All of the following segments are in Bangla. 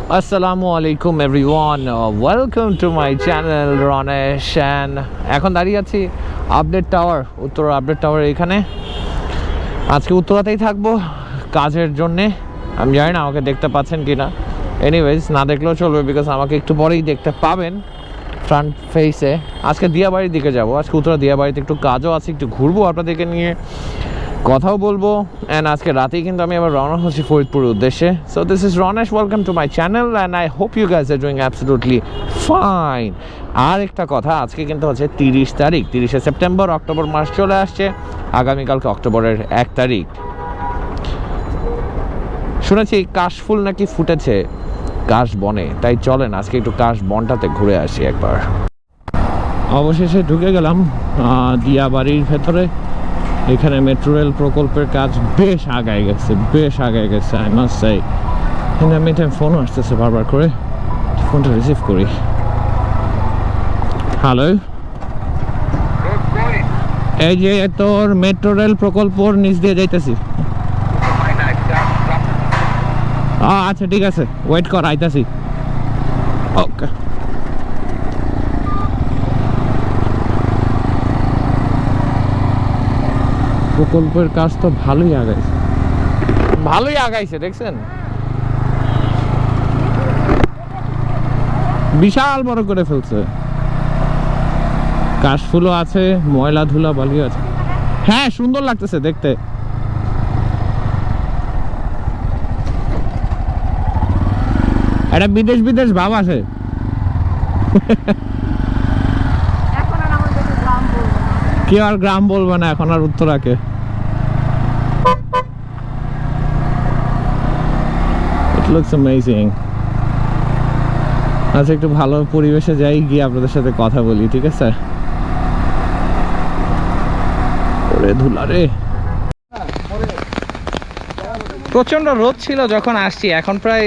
Assalamualaikum everyone, welcome to my channel RonEash and এখন দাঁড়িয়ে আছি update tower, Uttara update tower. এখানে আজকে উত্তরাতেই থাকবো কাজের জন্যে। আমি জানি না আমাকে দেখতে পাচ্ছেন কি না, এনিওয়েজ না দেখলেও চলবে বিকজ আমাকে একটু পরেই দেখতে পাবেন ফ্রন্ট ফেসে। আজকে দিয়াবাড়ির দিকে যাব, আজকে উত্তরা দিয়াবাড়িতে একটু কাজও আছে, একটু ঘুরবো আপনাদেরকে নিয়ে, কথাও বলবো। অ্যান্ড আজকে রাতেই কিন্তু আমি আবার রওনা হচ্ছি ফরিদপুরের উদ্দেশ্যে। So this is RonEash, welcome to my channel and I hope you guys are doing absolutely fine. আর একটা কথা, আজকে কিন্তু হচ্ছে 30 তারিখ, 30শে সেপ্টেম্বর। অক্টোবর মাস চলে আসছে, আগামীকালকে অক্টোবরের 1 তারিখ। শুনেছি কাশফুল নাকি ফুটেছে কাশ বনে, তাই চলেন আজকে একটু কাশ বনটাতে ঘুরে আসি একবার। অবশেষে ঢুকে গেলাম দিয়াবাড়ির ভেতরে। এখানে মেট্রো রেল প্রকল্পের কাজ বেশ আগায় গেছে, আই মাস্ট সে। আমি টাইম ফোন আসতেছে বারবার করে, ফোনটা রিসিভ করি। হ্যালো, এই যে তোর মেট্রো রেল প্রকল্পর নিচ দিয়ে যাইতেছি। আচ্ছা ঠিক আছে, ওয়েট কর, আইতাছি। ওকে, প্রকল্পের কাজ তো ভালোই আগাইছে দেখছেন, বিশাল বড় করে ফেলছে। কাশফুলও আছে, ময়লা ধুলা বালিও আছে। হ্যাঁ, সুন্দর লাগতেছে দেখতে। একটা বিদেশ ভাব আছে। কি আর গ্রাম বলবো না এখন আর উত্তরাকে। It looks amazing. আচ্ছা, একটু ভালো পরিবেশে যাই, গিয়ে আপনাদের সাথে কথা বলি, ঠিক আছে? ওরে ধুলা রে, প্রচন্ড রোদ ছিল যখন আসছি। এখন প্রায়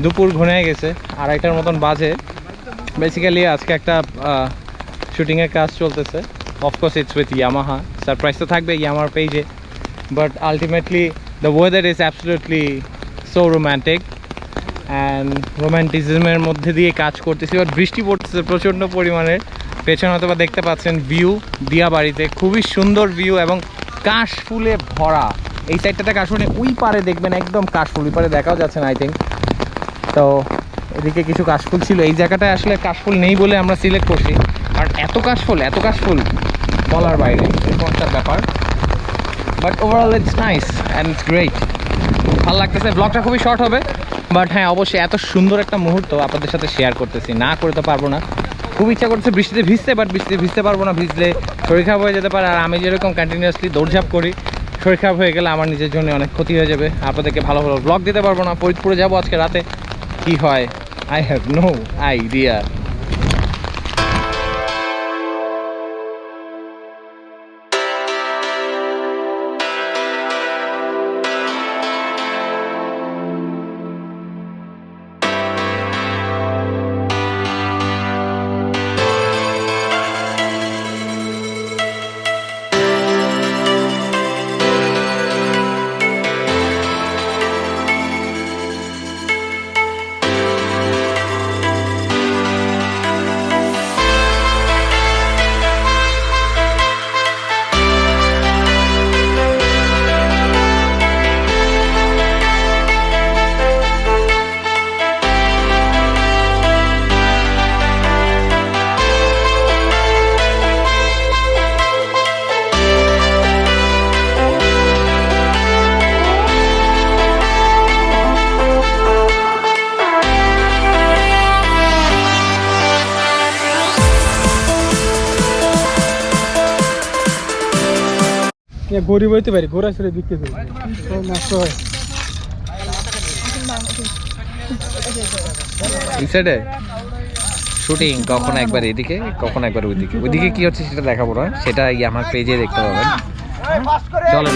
দুপুর ঘুরে গেছে, 2:30টার মতন বাজে। বেসিক্যালি আজকে একটা শুটিংয়ের কাজ চলতেছে। Of course it's with Yamaha, surprise তো থাকবে ইয়ামার পেজে। But ultimately the weather is absolutely so romantic and রোম্যান্টিজমের মধ্যে দিয়ে কাজ করতেছি। বাট বৃষ্টি পড়তেছে প্রচণ্ড পরিমাণের। পেছনে হয়তো বা দেখতে পাচ্ছেন ভিউ দিয়াবাড়িতে, খুবই সুন্দর ভিউ এবং কাশফুলে ভরা। এই সাইডটাতে কাশফুলে, ওই পারে দেখবেন একদম কাশফুল, ওই পারে দেখাও যাচ্ছে না আই থিঙ্ক। তো এদিকে কিছু কাশফুল ছিল, এই জায়গাটায় আসলে কাশফুল নেই বলে আমরা সিলেক্ট করছি। আর এত কাশফুল বলার বাইরে, এরকম একটা ব্যাপার। But overall it's nice and it's great, ভালো লাগতেছে। ব্লগটা খুবই শর্ট হবে, বাট হ্যাঁ অবশ্যই এত সুন্দর একটা মুহূর্ত আপনাদের সাথে শেয়ার করতেছি, না করে তো পারবো না। খুব ইচ্ছা করছে বৃষ্টিতে ভিজতে, বাট বৃষ্টিতে ভিজতে পারবো না, ভিজলে শরীর খারাপ হয়ে যেতে পারে। আর আমি যেরকম কন্টিনিউয়াসলি দৌড়ঝাঁপ করি, শরীর খারাপ হয়ে গেলে আমার নিজের জন্য অনেক ক্ষতি হয়ে যাবে, আপনাদেরকে ভালো ব্লগ দিতে পারবো না। ফরিদপুরে যাবো আজকে রাতে, কি হয় I have no idea. গরিব হইতে পারি, ঘোরা ছেড়ে বিক্রি করি, নষ্ট হয়। এই সাইডে শুটিং কখনো একবার এদিকে, কখনো একবার ওইদিকে। ওইদিকে কি হচ্ছে সেটা দেখাবো না, সেটা আমার পেজে দেখতে পাবেন। চলেন।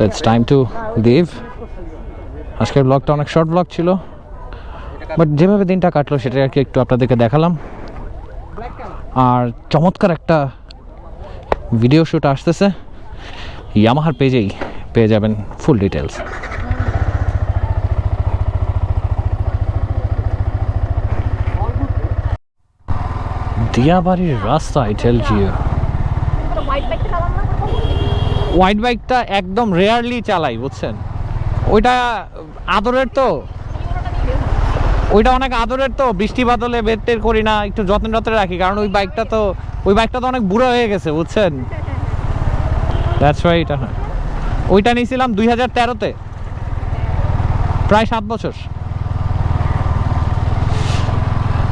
It's time to leave. আজকের ব্লগটা অনেক শর্ট ব্লগ ছিল, বাট যেভাবে দিনটা কাটলো সেটা আর কি একটু আপনাদেরকে দেখালাম। আর চমৎকার একটা ভিডিও শ্যুট আসতেছে, ইয়ামাহার পেজেই পেয়ে যাবেন ফুল ডিটেলস। দিয়াবাড়ির রাস্তা, আই টেল ইউ। হোয়াইট বাইকটা একদম রেয়ারলি চালাই, বুঝছেন? ওইটা আদরের তো, ওইটা অনেক আদরের তো, বৃষ্টি বাদলে বের টের করি না, একটু যত্নে রাখি, কারণ ওই বাইকটা তো অনেক বুড়ো হয়ে গেছে, বুঝছেন? দ্যাটস ওয়াই এটা হয়। ওইটা নিয়েছিলাম 2013-তে, প্রায় 7 বছর।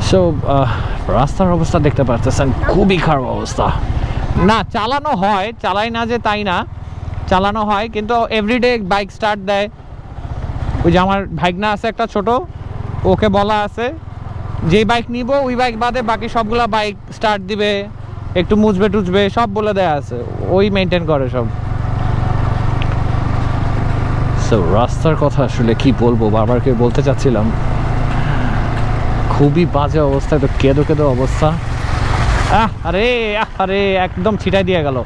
সো রাস্তার অবস্থা দেখতে পাচ্ছেন, খুবই খারাপ অবস্থা। না চালানো হয়, চালাই না যে তাই না, চালানো হয়, কিন্তু এভরিডে বাইক স্টার্ট দেয়। ওই যে আমার ভাইগনা আছে একটা ছোট, ওকে বলা আছে যেই বাইক নিব ওই বাইক বাদে বাকি সবগুলা বাইক স্টার্ট দিবে, একটু মুছবে টুছবে, সব বলে দেয়া আছে, ওই মেনটেন করে সব। সো রাস্তার কথা আসলে কি বলবো, বারবারকে বলতে চাচ্ছিলাম, খুবই বাজে অবস্থা, তো কেঁদো কেঁদো অবস্থা। আরে আরে একদম ছিটাই দিয়ে গেল।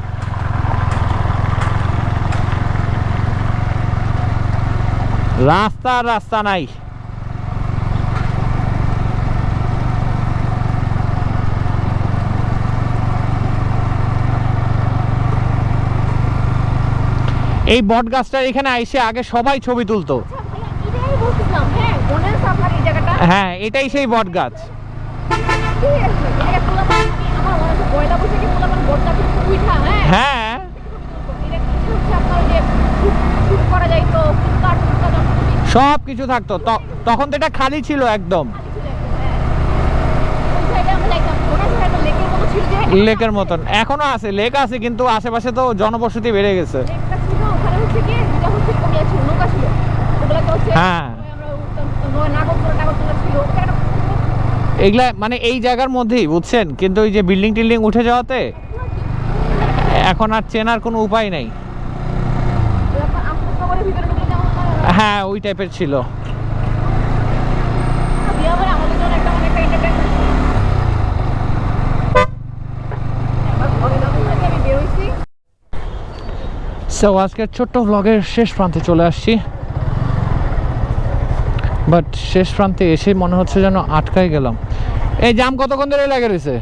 রাস্তা নাই। এই বট গাছটার এখানে আইসে আগে সবাই ছবি তুলতো। হ্যাঁ এটাই সেই বট গাছ। হ্যাঁ সব কিছু থাকতো তখন তো এটা খালি ছিল একদম, লেকের মতন। এখনো আছে, লেক আছে, কিন্তু আশেপাশে তো জনবসতি বেড়ে গেছে। হ্যাঁ এগুলা মানে এই জায়গার মধ্যেই, বুঝছেন, কিন্তু ওই যে বিল্ডিং টিল্ডিং উঠে যাওয়াতে এখন আর চেনার কোনো উপায় নাই। হ্যাঁ ওই টাইপের ছিল। সো আজকের ছোট্ট ভ্লগের শেষ প্রান্তে চলে আসছি, বাট শেষ প্রান্তে এসে মনে হচ্ছে যেন আটকাই গেলাম। এই জাম কতক্ষণ ধরে লেগে রয়েছে?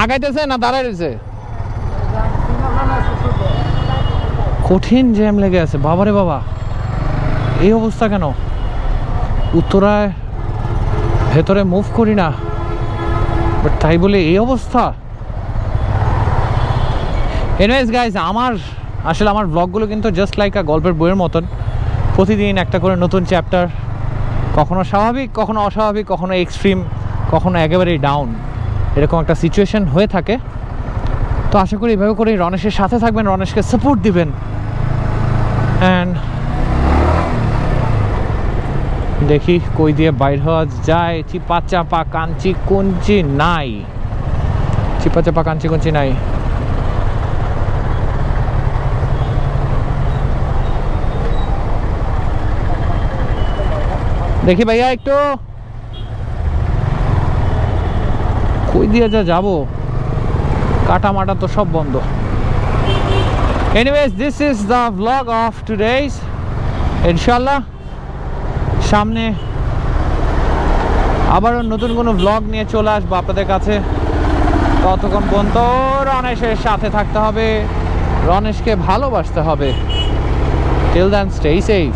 আগাইতেছে না দাঁড়ায় রয়েছে? কঠিন জ্যাম লেগে আছে, বাবারে বাবা। এই অবস্থা কেন? উত্তরায় ভেতরে মুভ করি না, বাট তাই বলে এই অবস্থা। এনিওয়েজ গাইজ, আমার ব্লগগুলো কিন্তু জাস্ট লাইক আ গল্পের বইয়ের মতন, প্রতিদিন একটা করে নতুন চ্যাপ্টার, কখনো স্বাভাবিক, কখনো অস্বাভাবিক, কখনো এক্সট্রিম, কখনো একেবারেই ডাউন, এরকম একটা সিচুয়েশন হয়ে থাকে। তো আশা করি এইভাবে করেই রনেশের সাথে থাকবেন, রনেশকে সাপোর্ট দিবেন। অ্যান্ড দেখি কই দিয়ে বাইর হওয়া যায়। চিপা চাপা কাঞ্চি কুঞ্চি নাই, চিপা চাপা কাঞ্চি কুঞ্চি নাই। দেখি ভাইয়া একটু কই দিয়ে যাবো, কাটা মাটা তো সব বন্ধ। Anyways this is the vlog of today's. ইনশাল্লাহ সামনে আবারও নতুন কোনো ভ্লগ নিয়ে চলে আসবো আপনাদের কাছে। ততক্ষণ পর্যন্ত রনেশের সাথে থাকতে হবে, রনেশকে ভালোবাসতে হবে। Till then stay safe.